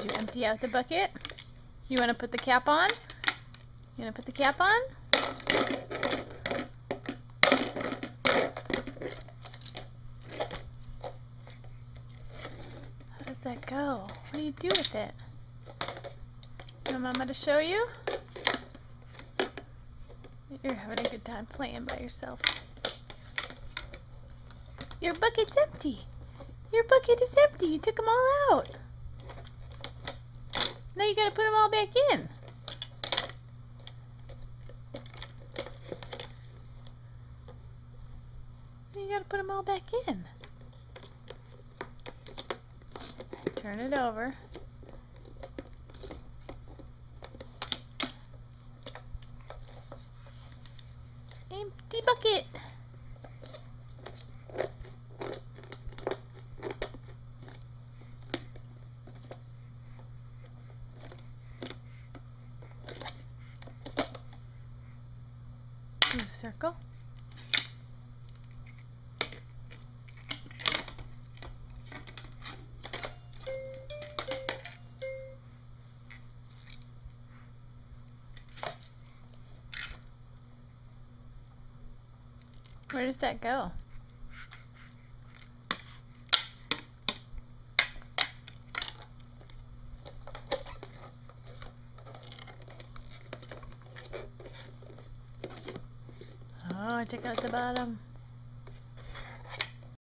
Did you empty out the bucket? You want to put the cap on? You want to put the cap on? How does that go? What do you do with it? Want Mama to show you? You're having a good time playing by yourself. Your bucket's empty. Your bucket is empty. You took them all out. Now you gotta put them all back in. You gotta put them all back in. Turn it over. Empty bucket. Move circle. Where does that go? Oh, check out the bottom.